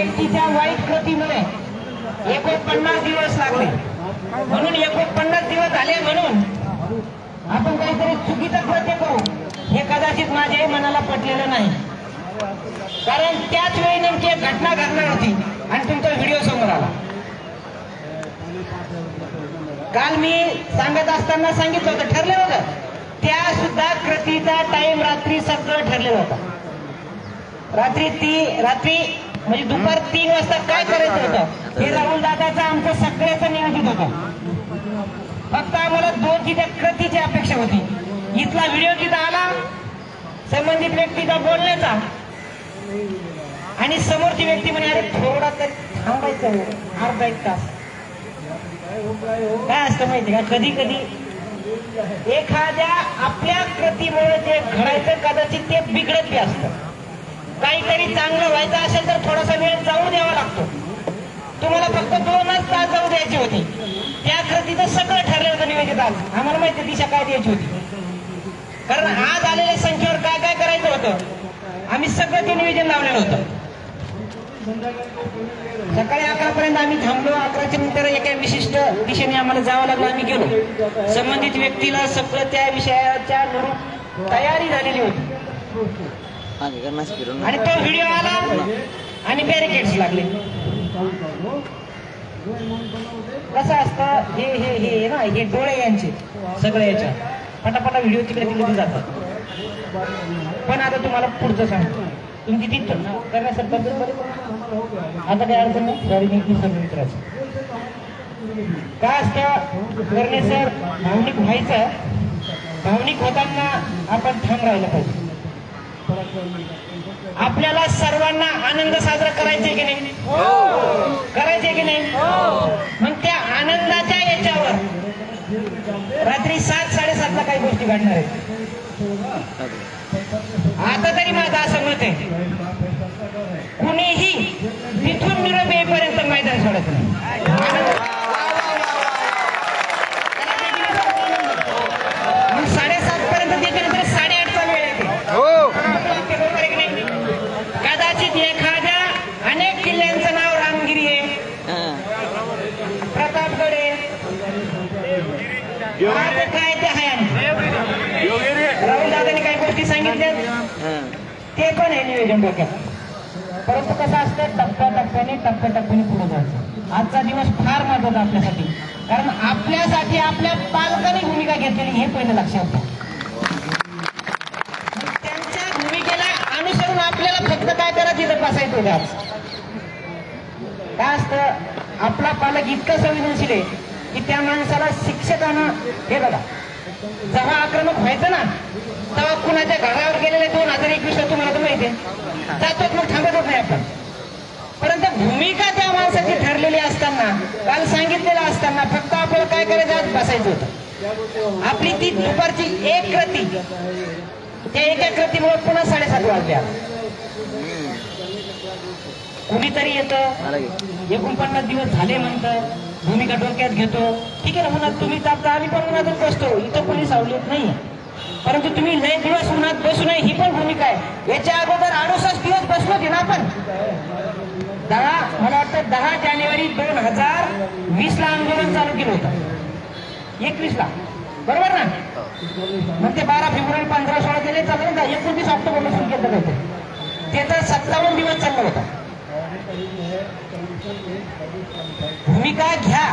व्यक्तीच्या वाईट कृतीमुळे 49 दिवस लागले, म्हणून 49 दिवस झाले म्हणून आपण काहीतरी चुकीचं कृत्य करू हे कदाचित माझ्याही मनाला पटलेलं नाही. कारण त्याच वेळी नेमकी एक घटना घडणार होती आणि तुमचा व्हिडिओ समोर आला. काल मी सांगत असताना सांगितलं होतं, ठरलं होतं त्या सुद्धा कृतीचा टाइम रात्री सगळं ठरलेलं होतं. रात्री म्हणजे दुपार 3 वाजता काय करायचं होतं हे राहुल दादाचं आमचं सगळ्याचं नियोजित होतं. फक्त आम्हाला 2 त्या कृतीची अपेक्षा होती. इथला व्हिडिओ तिथं आला, संबंधित व्यक्तीचा बोलण्याचा, आणि समोरची व्यक्ती म्हणे अरे थोडा तरी थांबायचं, अर्धा 1 तास. काय असतं माहिती का, कधी कधी एखाद्या आपल्या कृतीमुळे जे घडायचं कदाचित ते बिघडत बी असतं. काहीतरी चांगलं व्हायचं असेल तर थोडासा वेळ जाऊ द्यावा लागतो. तुम्हाला फक्त 2च तास जाऊ द्यायची होती. त्या कृतीचं सगळं ठरलं होतं नियोजित. आज आम्हाला माहिती दिशा काय द्यायची होती, कारण आज आलेल्या संख्येवर काय काय करायचं होतं आम्ही सगळं ते नियोजन लावलेलं होतं. सकाळी 11 पर्यंत आम्ही थांबलो. 11च्या नंतर एका विशिष्ट दिशेने आम्हाला जावं लागलं. आम्ही गेलो, संबंधित व्यक्तीला सगळं त्या विषयाच्या अनुरूप तयारी झालेली होती आणि तो व्हिडिओ आला आणि बॅरिकेड्स लागले. कसं असतं हे हे हे ना, हे डोळे यांचे सगळे याच्या पटापटा व्हिडिओ तिकडे जातात. पण आता तुम्हाला पुढचं सांगतो, तुमची ती करण्यासाठी आता काय अडचण नाही. सॉरी मी सगळं करायचं काय असतं करणे सर, भावनिक व्हायचं. भावनिक होताना आपण ठाम राहिलं पाहिजे. आपल्याला सर्वांना आनंद साजरा करायचे की नाही, करायचे की नाही. मग त्या आनंदाच्या याच्यावर रात्री 7-7:30 ला काही गोष्टी घडणार आहेत. आता तरी माझं असं मत आहे, कुणीही तिथून निरोप येईपर्यंत मैदान सोडत नाही. मग 7:30 पर्यंत त्याच्यानंतर 8:30चा वेळ येते. कदाचित एखाद्या अनेक किल्ल्यांचं नाव रामगिरी आहे, प्रतापगड आहे, आता काय ते आहे. राहुल दादांनी काही गोष्टी सांगितल्या ते पण आहे नियोजन डोक्यात. परंतु कसं असतं, टप्प्याटप्प्याने पुढे जायचं. आजचा दिवस फार महत्वाचा आपल्यासाठी, कारण आपल्यासाठी आपल्या पालकांनी भूमिका घेतलेली हे पहिलं लक्षात घ्या. त्यांच्या भूमिकेला अनुसरून आपल्याला फक्त काय करायचं तिथं बसायचं होतं. आज काय असतं, आपला पालक इतका संवेदनशील आहे की त्या माणसाला शिक्षकांना हे बघा, जेव्हा आक्रमक व्हायचं ना तेव्हा कुणाच्या घरावर गेलेले 2021 तुम्हाला तर माहिती आहे, जातो मग थांबतच नाही आपण. परंतु भूमिका त्या माणसाची ठरलेली असताना, काल सांगितलेलं असताना फक्त आपल्याला काय करायचं आज बसायचं होतं. आपली ती दुपारची एक कृती, त्या एका कृतीमुळे पुन्हा 7:30 वाजल्या. कुणीतरी येतं 49 दिवस झाले म्हणतं, भूमिका डोक्यात घेतो, ठीक आहे ना. उन्हात तुम्ही तापता, आम्ही पण उन्हातच बसतो, इथं कोणी सावलीत नाही. परंतु तुम्ही लय दिवस उन्हात बसू नये ही पण भूमिका आहे. याच्या अगोदर 68 दिवस बसलो होते ना आपण. मला वाटतं 10 जानेवारी 2020 ला आंदोलन चालू केलं होतं, 21 ला बरोबर ना. मग ते 12 फेब्रुवारी 15-16 गेले चाललं ना, 29 ऑक्टोबरला सुरू केलं होतं. ते तर 57 दिवस चाललं होतं. भूमिका घ्या,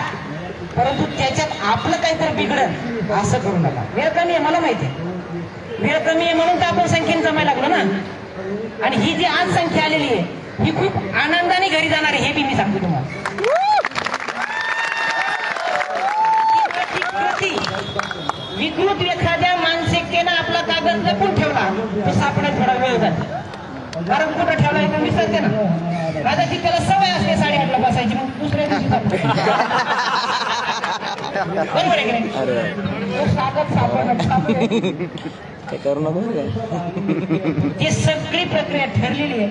परंतु त्याच्यात आपलं काहीतरी बिघडत असं करू नका. वेळ कमी आहे, मला माहिती आहे वेळ कमी आहे, म्हणून तर आपण संख्येने जमायला लागलो ना. आणि ही जी आज संख्या आलेली आहे ही खूप आनंदाने घरी जाणार आहे, हे बी मी सांगतो तुम्हाला. विकृत एखाद्या मानसिकतेनं आपला कागद लपून ठेवला तो सापडत थोडा वेळ जातो. कारण कुठं ठेवला हे विसरते ना. कदाचित त्याला सवय असते 8:30 ला बसायची, मग दुसऱ्या दिवशी बरोबर आहे की नाही. कागद सापडत ती सगळी प्रक्रिया ठरलेली आहे.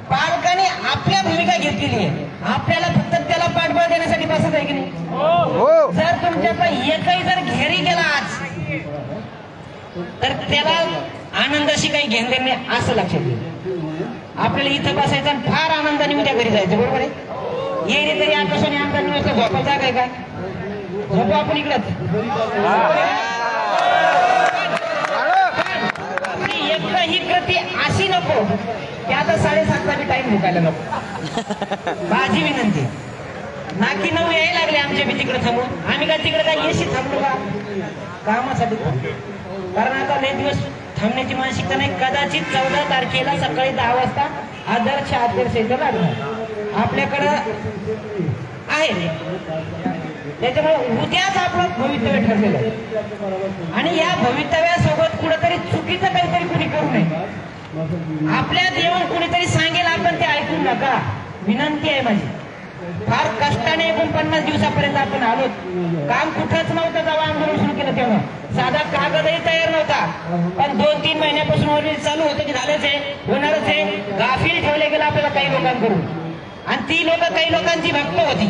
पालकांनी आपल्या भूमिका घेतलेली आहे. आपल्याला फक्त त्याला पाठबळ देण्यासाठी बसत आहे की नाही. जर तुमच्याचा एकही जर घेरी गेला आज तर त्याला आनंदाशी काही घेणं देणे असं लक्षात घ्या. आपल्याला इथं बसायचं आणि फार आनंदाने उद्या घरी जायचं, बरोबर आहे? येईल तरी आकाशाने आमचा निवासला झोपायचा काय काय झोपू आपण इकडंच. एकदा ही कृती अशी नको की आता 7:30चा बी टाइम मुकायला नको. माझी विनंती, नाकी 9 यायला लागले आमच्या बी तिकडे थांबून. आम्ही काय तिकडे काय येशी थांबलो का? कामासाठी थांबलो. कारण आता लय दिवस थांबण्याची मानसिकता नाही. कदाचित 14 तारखेला सकाळी 10 वाजता आदर्श आचारसंहिता लागणार आपल्याकडं आहे. त्याच्यामुळे उद्याच आपलं भवितव्य ठरलेलं आहे आणि या भवितव्यासोबत कुठेतरी चुकीचं काहीतरी कुणी करू नये. आपल्यात येऊन कुणीतरी सांगेल आपण ते ऐकू नका, विनंती आहे माझी. फार कष्टाने 49 दिवसापर्यंत आपण आलो. काम कुठंच नव्हतं जेव्हा आंदोलन सुरू केलं तेव्हा. साधा कागदही तयार नव्हता. पण 2-3 महिन्यापासून वरील चालू होतं की झालंच आहे, होणारच आहे. गाफील ठेवले गेलं आपल्याला काही लोकांकडून आणि ती लोक काही लोकांची भक्त होती.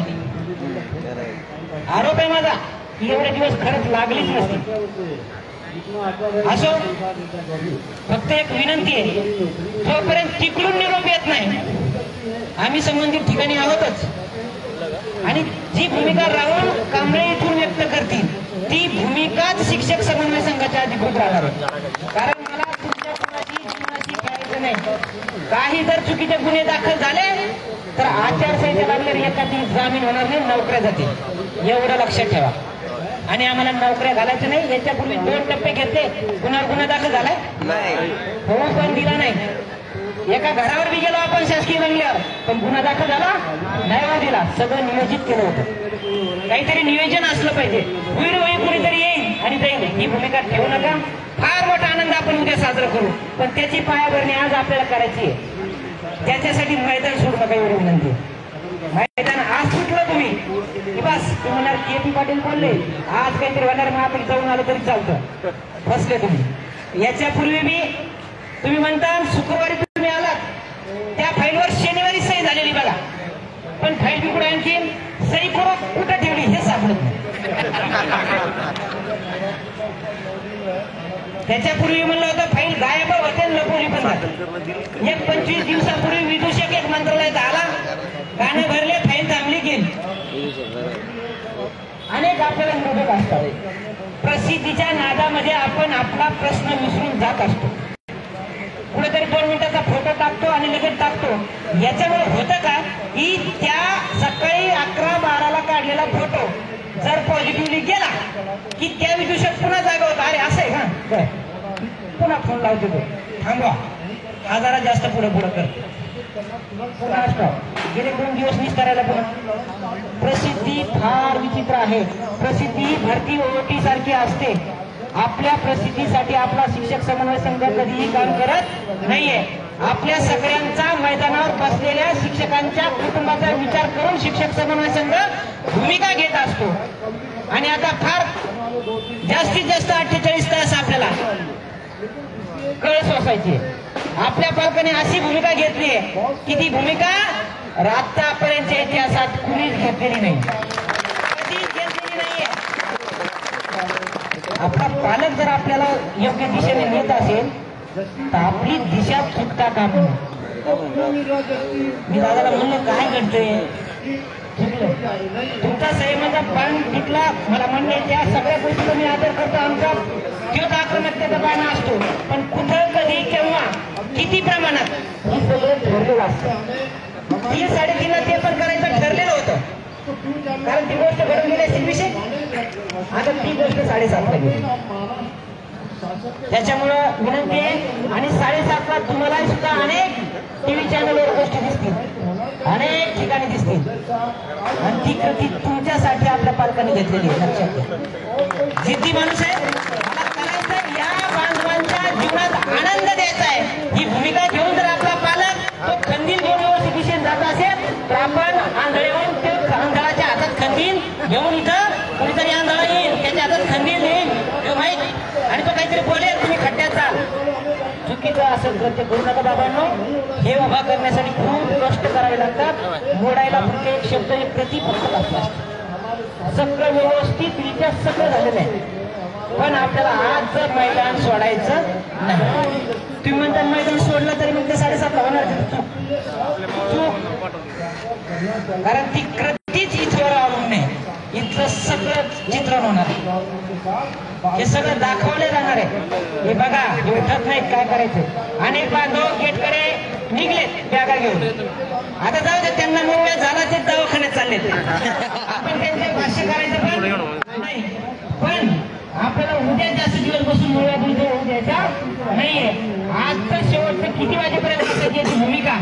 आरोप आहे माझा की एवढे दिवस खरंच लागलीच नसती. असो, फक्त एक विनंती आहे, जोपर्यंत तिकडून निरोप येत नाही आम्ही संबंधित ठिकाणी आहोतच. आणि जी भूमिका राहुल कांबळे इथून व्यक्त करतील ती भूमिकाच शिक्षक समन्वय संघाच्या अधिकृत राहणार. कारण मला तुमच्या कोणाची जीवनाशी खेळायचं नाही. काही जर चुकीचे गुन्हे दाखल झाले तर आचारसंहिता लागल्यावर एखादी जामीन होणार नाही, नोकऱ्या जातील. एवढं लक्षात ठेवा. आणि आम्हाला नोकऱ्या घालायचं नाही. याच्यापूर्वी 2 टप्पे घेतले, कुणावर गुन्हा दाखल झालाय होऊन पण दिला नाही. एका घरावर बी गेलो आपण शासकीय बंगल्यावर, पण गुन्हा दाखल झाला नाही हो दिला. सगळं नियोजित केलं होतं. काहीतरी नियोजन असलं पाहिजे. होईल कुणीतरी येईल आणि जाईल, ही भूमिका ठेवू नका. फार मोठा आनंद आपण उद्या साजरा करू, पण त्याची पायाभरणी आज आपल्याला करायची आहे. त्याच्यासाठी मैदान सोडू नका, एवढी विनंती. मैदान आज सुटलं तुम्ही की बस तुम्ही म्हणणार के.पी. पाटील बोलले आज काहीतरी होणार, मग आपण जाऊन आलो तरी चालतं. बसले तुम्ही. याच्यापूर्वी बी तुम्ही म्हणता शुक्रवारी तुम्ही आलात, त्या फाईलवर शनिवारी सही झालेली बघा, पण फाईल बी कुठे आणखी सही कुठं ठेवली हे सापडत नाही. त्याच्यापूर्वी म्हणलं होतं फाईल गायब होते, लपवली पण जाते. 25 दिवसापूर्वी विदूषक एक मंत्रालयात आला, गाणं भरले, फाईल थांबली गेली. अनेक आपल्याला निरोधक असतात. प्रसिद्धीच्या नादामध्ये आपण आपला प्रश्न विसरून जात असतो. कुठेतरी 2 मिनिटाचा फोटो टाकतो आणि लगेच टाकतो. याच्यामुळे होतं का की त्या सकाळी 11-12ला काढलेला फोटो जर पॉझिटिव्हली गेला की त्या विदूषक पुन्हा जागा होता. अरे असं आहे का, पुन्हा फोन लावतो तो, थांबवा, हा जरा जास्त पुढे करतो, पुन्हा स्टॉप. गेले 2 दिवस निस्तारायला पुन्हा. प्रसिद्धी फार विचित्र आहे. प्रसिद्धी भरती ओटी सारखी असते. आपल्या प्रसिद्धीसाठी आपला शिक्षक समन्वय संघ कधीही काम करत नाहीये. आपल्या सगळ्यांचा मैदानावर बसलेल्या शिक्षकांच्या कुटुंबाचा विचार करून शिक्षक समन्वय संघ भूमिका घेत असतो. आणि आता फार जास्तीत जास्त 48 तास आपल्याला कळस वाचायची. आपल्या पालकांनी अशी भूमिका घेतली आहे की ती भूमिका आतापर्यंतच्या इतिहासात कुणीच घेतलेली नाही, कधीच घेतलेली नाहीये. आपला पालक जर आपल्याला योग्य दिशेने नेत असेल तर आपली दिशा चुकता कामा नये. मी दादाला म्हणलं काय घडतंय, चुकलं. तुमचा संयमाचा पान टिकला, मला म्हणणे त्या सगळ्या गोष्टीला मी आदर करतो. आमचा त्योच आक्रमकतेचा पाना असतो, पण कुठं, कधी, केव्हा, किती प्रमाणात हे सगळं ठरलेलं असतं. 3-3.5ला ते पण करायचं ठरलेलं होतं, कारण ती गोष्ट घडून गेली असेल विषय. आता ती गोष्ट 7:30ला गेली. त्याच्यामुळं विनंती आहे. आणि 7:30ला तुम्हाला सुद्धा अनेक टीव्ही चॅनलवर गोष्टी दिसतील, अनेक ठिकाणी दिसतील. आणि ती कृती तुमच्यासाठी आपल्या पालकांनी घेतलेली आहे, लक्षात घ्या. जिद्दी माणूस आहे, मला करायचं या बांधवांच्या जीवनात आनंद द्यायचा आहे. ही भूमिका घेऊन जर आपला पालक तो खंदील घेऊन व्यवस्थित दिशेने जात असेल तर आपण आंधळेहून ते आंधळाच्या हातात खंदील घेऊन इथं कोणीतरी आंधळा येईल, त्याच्या हातात खंदील येईल माहीत, आणि तो काहीतरी बोलेल, तुम्ही खड्ड्यात जाल. चुकीचं असं कृत्य करू नका बाबांनो. हे उभा करण्यासाठी खूप कष्ट करावे लागतात. मोडायला फक्त एक शब्द, एक प्रति फक्त असतात. सगळं व्यवस्थितरित्या सगळं झालेलं आहे, पण आपल्याला आज जर मैदान सोडायचं नाही. तुम्ही म्हणता मैदान सोडलं तरी मग ते 7:30ला होणार. चूक कारण ती कृतीच इथवर अवलंबून आहे. इथलं सगळं चित्रण होणार आहे, हे सगळं दाखवले जाणार आहे. हे बघा, हे उठत नाहीत, काय करायचं. अनेक बांधव गेटकडे निघलेत बॅगा घेऊन. आता जाऊ दे, त्यांना नवव्या झाला ते दवाखान्यात चाललेत. आपण त्यांचे भाष्य करायचं पण नाही, पण आपल्याला उद्या जास्त दिवस बसून नवव्या तुमच्या होऊ द्यायचा नाहीये. आजचं शेवटचं किती वाजेपर्यंत असायची याची भूमिका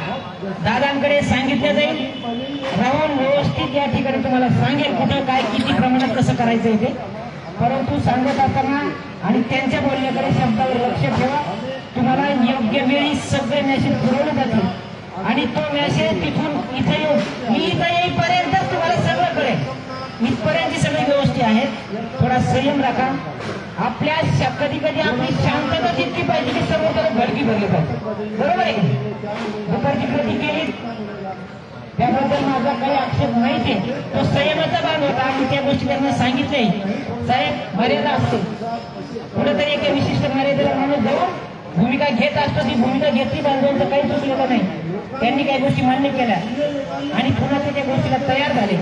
दादांकडे सांगितलं जाईल. राहून व्यवस्थित या ठिकाणी तुम्हाला सांगेल कुठं काय किती प्रमाणात कसं करायचं ते. परंतु सांगत असताना आणि त्यांच्या बोलण्याकडे शब्दावर लक्ष ठेवा. तुम्हाला योग्य वेळी सगळे मेसेज पुरवले जातील आणि तो मेसेज तिथून इथे येऊन मी इथं येईपर्यंत तुम्हाला सगळं कळेल. इथपर्यंतची सगळी व्यवस्था आहेत. थोडा संयम राखा. आपल्या कधी कधी आपली शांतता जितकी पाहिजे की सर्व तरफ भडकी भरली पाहिजे, बरोबर आहे. दुपारची कृती केली त्याबद्दल माझा काही आक्षेप नाहीच आहे. तो संयमाचा भाग होता आणि त्या गोष्टी त्यांना सांगितले. साहेब, मर्यादा असते, कुठेतरी एका विशिष्ट मर्यादेला माणूस जाऊन भूमिका घेत असतो. ती भूमिका घेतली, बांधवांचं काही चुकलेलं नाही. त्यांनी काही गोष्टी मान्य केल्या आणि पुन्हा ते त्या गोष्टीला तयार झाले.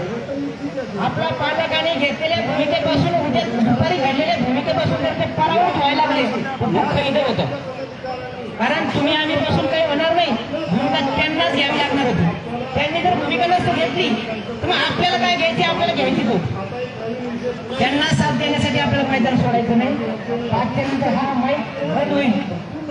आपल्या पालकाने घेतलेल्या भूमिकेपासून उद्या दुपारी घडलेल्या भूमिकेपासून जर ते परावून व्हायला लागले तर दुःख इथं होतं. कारण तुम्ही आम्ही पासून काही होणार नाही, भूमिका त्यांनाच घ्यावी लागणार होती. त्यांनी जर भूमिका नसतं घेतली तर मग आपल्याला काय घ्यायची, आपल्याला घ्यायचीच होती. त्यांना साथ देण्यासाठी आपल्याला मैदान सोडायचं नाही. त्यानंतर हा माईक बंद होईल.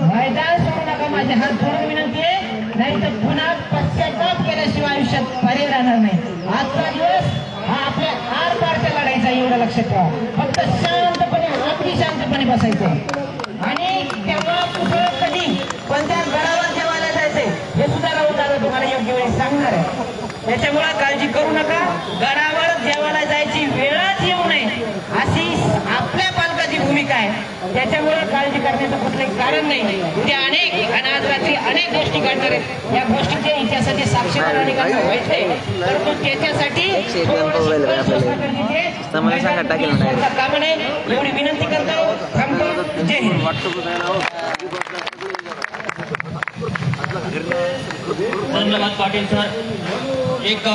मैदान सोडू नका, माझे हात जोडून विनंती आहे, नाही तर पुन्हा पश्चाताप केल्याशिवाय आयुष्यात पर्याय राहणार नाही. आजचा दिवस हा आपल्या आर पारच्या लढायचा, एवढं लक्षात ठेवा. फक्त शांतपणे, अगदी शांतपणे बसायचं आणि तेव्हा कुठं कधी कोणत्या गडावर जेवायला जायचंय हे सुद्धा राहून दादा तुम्हाला योग्य वेळी सांगणार आहे. त्याच्यामुळे काळजी करू नका. गडावर जेवायला जायची वेळच येऊ नये अशी आपल्या पालकाची भूमिका आहे. त्याच्यामुळे काळजी करण्याचं कुठलंही कारण नाही. उद्या अनेक आणि आज रात्री अनेक गोष्टी घडणार आहेत. या गोष्टीच्या इतिहासाचे साक्षीदार अनेकांना व्हायचंय, परंतु त्याच्यासाठी काम नाही, एवढी विनंती करतो. थांबतो. जय हिंद. धन्यवाद पाटील सर. एक